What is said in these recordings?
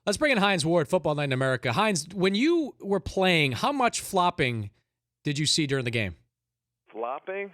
Let's bring in Hines Ward, Football Night in America. Hines, when you were playing, how much flopping did you see during the game? Flopping?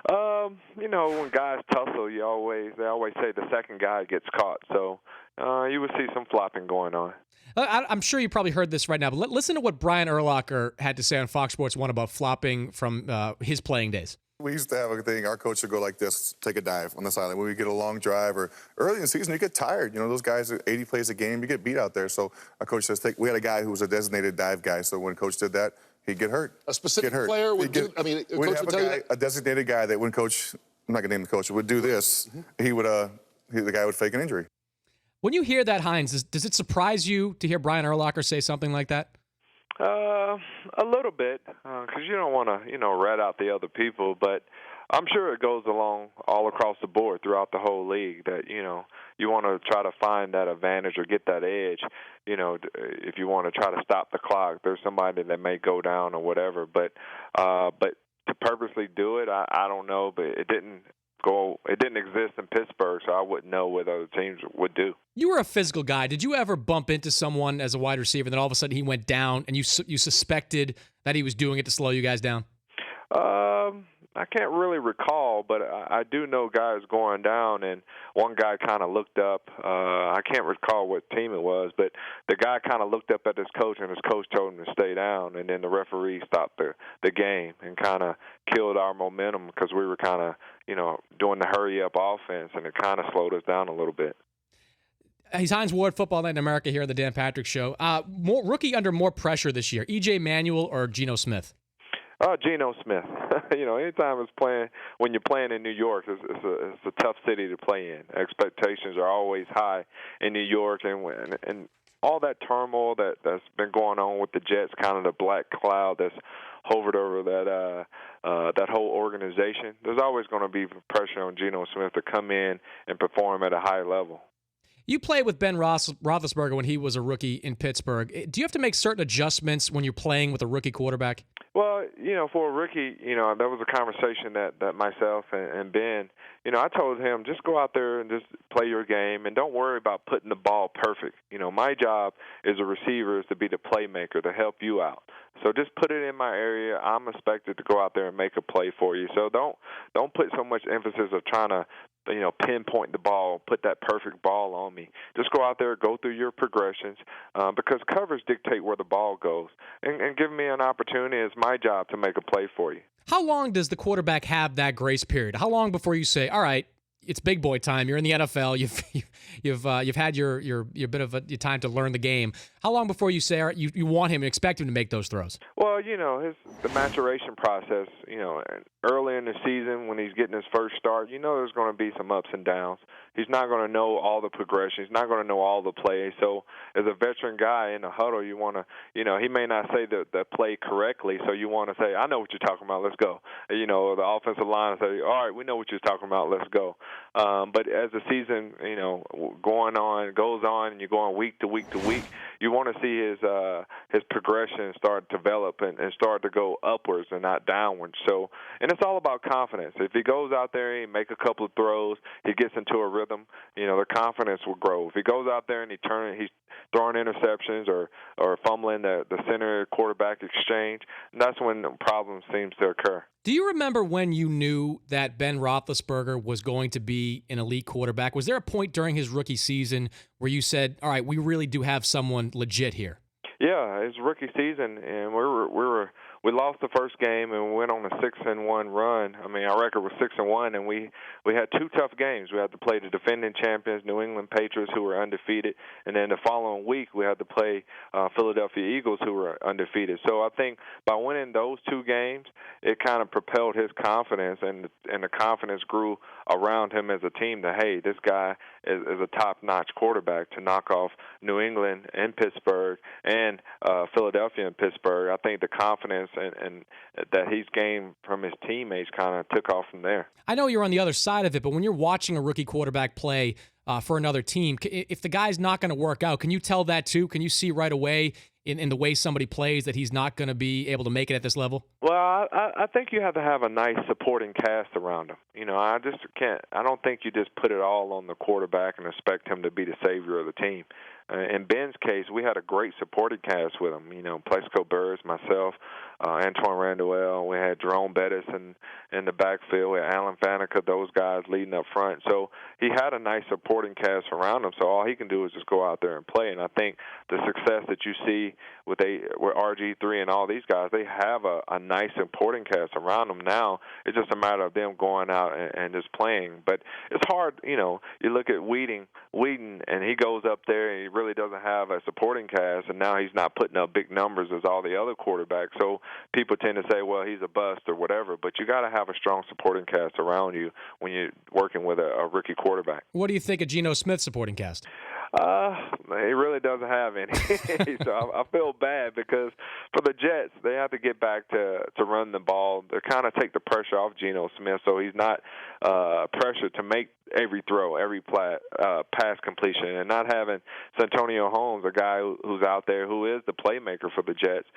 When guys tussle, they always say the second guy gets caught. So you would see some flopping going on. I'm sure you probably heard this right now, but listen to what Brian Urlacher had to say on Fox Sports 1 about flopping from his playing days. We used to have a thing, our coach would go like this, take a dive on the sideline. When we get a long drive or early in the season, you get tired. Those guys, 80 plays a game, you get beat out there. So our coach says, we had a guy who was a designated dive guy. So when coach did that, he'd get hurt. A specific player would do, we'd coach have would tell you that? a designated guy that when coach, I'm not going to name the coach, would do this, he would, the guy would fake an injury. When you hear that, Hines, does it surprise you to hear Brian Urlacher say something like that? A little bit, because you don't want to, rat out the other people, but I'm sure it goes along all across the board throughout the whole league that, you want to try to find that advantage or get that edge, if you want to try to stop the clock. There's somebody that may go down or whatever, but to purposely do it, I don't know, but it didn't exist in Pittsburgh, so I wouldn't know what other teams would do. You were a physical guy. Did you ever bump into someone as a wide receiver, and then all of a sudden he went down, and you suspected that he was doing it to slow you guys down? I can't really recall, but I do know guys going down, and one guy kind of looked up. I can't recall what team it was, but the guy kind of looked up at his coach, and his coach told him to stay down, and then the referee stopped the game and kind of killed our momentum because we were kind of, doing the hurry-up offense, and it kind of slowed us down a little bit. He's Hines Ward, Football Night in America here on the Dan Patrick Show. Rookie under more pressure this year, E.J. Manuel or Gino Smith? Gino Smith. Anytime when you're playing in New York, it's a tough city to play in. Expectations are always high in New York, and all that turmoil that's been going on with the Jets, kind of the black cloud that's hovered over that whole organization. There's always going to be pressure on Gino Smith to come in and perform at a high level. You played with Ben Roethlisberger when he was a rookie in Pittsburgh. Do you have to make certain adjustments when you're playing with a rookie quarterback? Well, for a rookie, that was a conversation that myself and Ben, I told him, just go out there and just play your game and don't worry about putting the ball perfect. My job as a receiver is to be the playmaker, to help you out. So just put it in my area. I'm expected to go out there and make a play for you. So don't put so much emphasis of trying to pinpoint the ball, put that perfect ball on me. Just go out there, go through your progressions, because covers dictate where the ball goes. And give me an opportunity. It's my job to make a play for you. How long does the quarterback have that grace period? How long before you say, all right, it's big boy time. You're in the NFL. You've had your bit of your time to learn the game. How long before you say, all right, you want him and expect him to make those throws? Well, the maturation process. Early in the season when he's getting his first start, there's going to be some ups and downs. He's not going to know all the progression. He's not going to know all the plays. So as a veteran guy in the huddle, you want to, he may not say the play correctly. So you want to say, I know what you're talking about. Let's go. The offensive line will say, all right, we know what you're talking about. Let's go. But as the season, goes on, and you're going week to week to week, you want to see his progression start to develop and start to go upwards and not downwards. So, and it's all about confidence. If he goes out there and make a couple of throws, he gets into a rhythm, the confidence will grow. If he goes out there and he's throwing interceptions or fumbling the center quarterback exchange, that's when problems seems to occur. Do you remember when you knew that Ben Roethlisberger was going to be an elite quarterback? Was there a point during his rookie season where you said, all right, we really do have someone legit here? Yeah, his rookie season, and we lost the first game and we went on a 6-1 run. I mean, our record was 6-1, and we had two tough games. We had to play the defending champions, New England Patriots, who were undefeated, and then the following week we had to play Philadelphia Eagles, who were undefeated. So I think by winning those two games, it kind of propelled his confidence, and the confidence grew around him as a team that, hey, this guy is a top-notch quarterback to knock off New England and Pittsburgh and Philadelphia and Pittsburgh. I think the confidence and that he's gained from his teammates kind of took off from there. I know you're on the other side of it, but when you're watching a rookie quarterback play for another team, if the guy's not going to work out, can you tell that too? Can you see right away in the way somebody plays that he's not going to be able to make it at this level? Well, I think you have to have a nice supporting cast around him. I just can't. I don't think you just put it all on the quarterback and expect him to be the savior of the team. In Ben's case, we had a great supporting cast with him. Plexico Burris, myself, Antoine Randall. We had Jerome Bettis in the backfield. We had Alan Faneca, those guys leading up front. So he had a nice supporting cast around him. So all he can do is just go out there and play. And I think the success that you see with RG3 and all these guys, they have a nice supporting cast around them now. It's just a matter of them going out and just playing. But it's hard, you look at Whedon, and he goes up there and he really doesn't have a supporting cast, and now he's not putting up big numbers as all the other quarterbacks. So people tend to say, well, he's a bust or whatever, but you got to have a strong supporting cast around you when you're working with a rookie quarterback. What do you think of Geno Smith's supporting cast? He really doesn't have any. So I feel bad because for the Jets, they have to get back to run the ball to kind of take the pressure off Geno Smith, so he's not pressured to make every throw, every pass completion, and not having Santonio Holmes, a guy who's out there who is the playmaker for the Jets.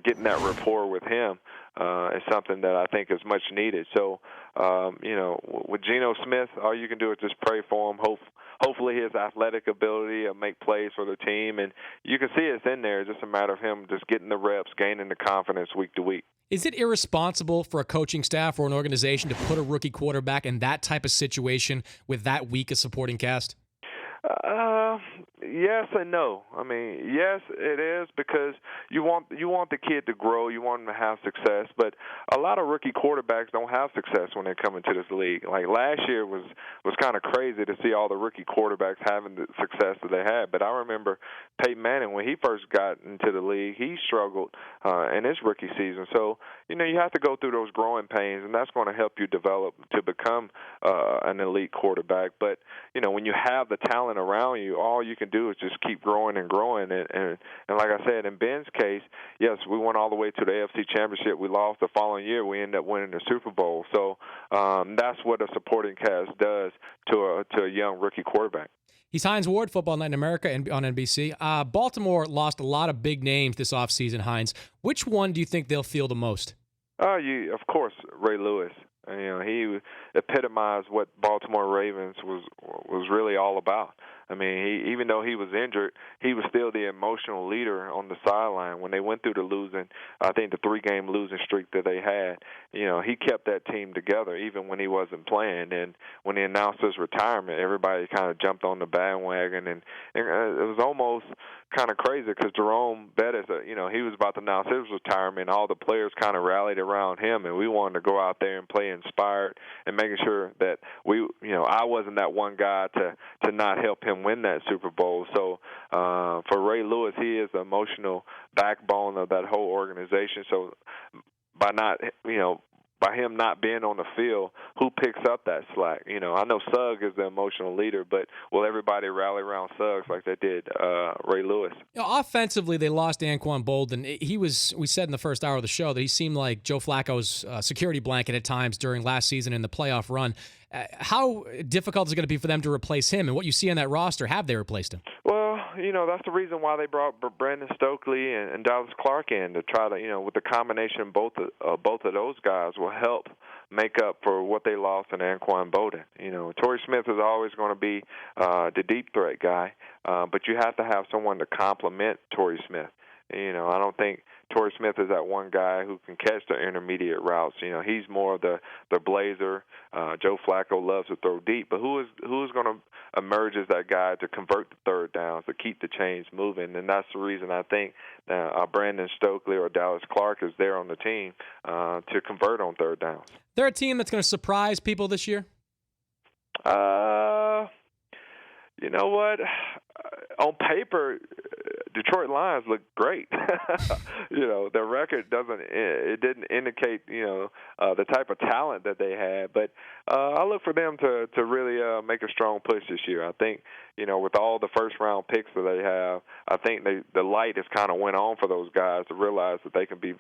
Getting that rapport with him is something that I think is much needed. So, with Geno Smith, all you can do is just pray for him. Hopefully his athletic ability will make plays for the team, and you can see it's in there. It's just a matter of him just getting the reps, gaining the confidence week to week. Is it irresponsible for a coaching staff or an organization to put a rookie quarterback in that type of situation with that weak a supporting cast? Yes and no. I mean, yes, it is, because you want the kid to grow, you want him to have success, but a lot of rookie quarterbacks don't have success when they come into this league. Like last year was kind of crazy to see all the rookie quarterbacks having the success that they had. But I remember Peyton Manning, when he first got into the league, he struggled in his rookie season. So, you have to go through those growing pains, and that's going to help you develop to become an elite quarterback. But, when you have the talent around you, all you can do is just keep growing and growing. And like I said, in Ben's case, yes, we went all the way to the AFC Championship. We lost the following year. We ended up winning the Super Bowl. So that's what a supporting cast does to a young rookie quarterback. He's Hines Ward, Football Night in America and on NBC. Baltimore lost a lot of big names this offseason, Hines. Which one do you think they'll feel the most? Of course, Ray Lewis. He epitomized what Baltimore Ravens was really all about. I mean, even though he was injured, he was still the emotional leader on the sideline. When they went through the 3-game losing streak that they had, he kept that team together even when he wasn't playing. And when he announced his retirement, everybody kind of jumped on the bandwagon, and it was almost kind of crazy because Jerome Bettis, he was about to announce his retirement. All the players kind of rallied around him, and we wanted to go out there and play inspired and making sure that I wasn't that one guy to not help him win that Super Bowl. So for Ray Lewis, he is the emotional backbone of that whole organization. So by him not being on the field, who picks up that slack? I know Suggs is the emotional leader, but will everybody rally around Suggs like they did Ray Lewis? Offensively, they lost Anquan Boldin. We said in the first hour of the show that he seemed like Joe Flacco's security blanket at times during last season in the playoff run. How difficult is it going to be for them to replace him? And what you see on that roster, have they replaced him? Well, that's the reason why they brought Brandon Stokely and Dallas Clark in to try to, with the combination both of those guys will help make up for what they lost in Anquan Boldin. Torrey Smith is always going to be the deep threat guy, but you have to have someone to complement Torrey Smith. I don't think Torrey Smith is that one guy who can catch the intermediate routes. He's more of the blazer. Joe Flacco loves to throw deep, but who is going to emerge as that guy to convert the third downs, to keep the chains moving? And that's the reason I think Brandon Stokely or Dallas Clark is there on the team to convert on third downs. They're a team that's going to surprise people this year? You know what? On paper, Detroit Lions look great. Their record didn't indicate, the type of talent that they had. But I look for them to really make a strong push this year. I think, with all the first-round picks that they have, I think the light has kind of went on for those guys to realize that they can do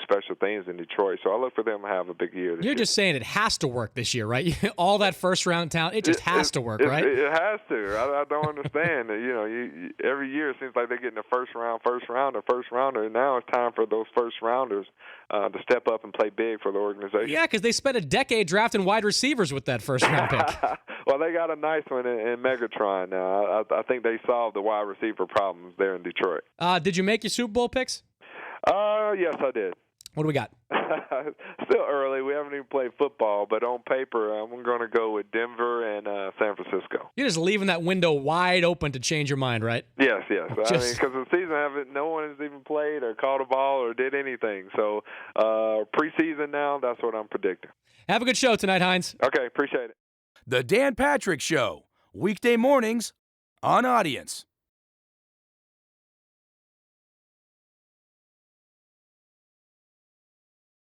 special things in Detroit. So I look for them to have a big year this year. You're just saying it has to work this year, right? All that first-round talent, it just has to work, right? It has to. I don't understand. Every year it seems like like they're getting a first rounder. Now it's time for those first rounders to step up and play big for the organization. Yeah, because they spent a decade drafting wide receivers with that first round pick. Well, they got a nice one in Megatron now. I think they solved the wide receiver problems there in Detroit. Did you make your Super Bowl picks? Yes, I did. What do we got? Still early. We haven't even played football, but on paper, I'm going to go with Denver and San Francisco. You're just leaving that window wide open to change your mind, right? Yes. Because the season, no one has even played or caught a ball or did anything. So preseason now, that's what I'm predicting. Have a good show tonight, Hines. Okay, appreciate it. The Dan Patrick Show, weekday mornings on Audience.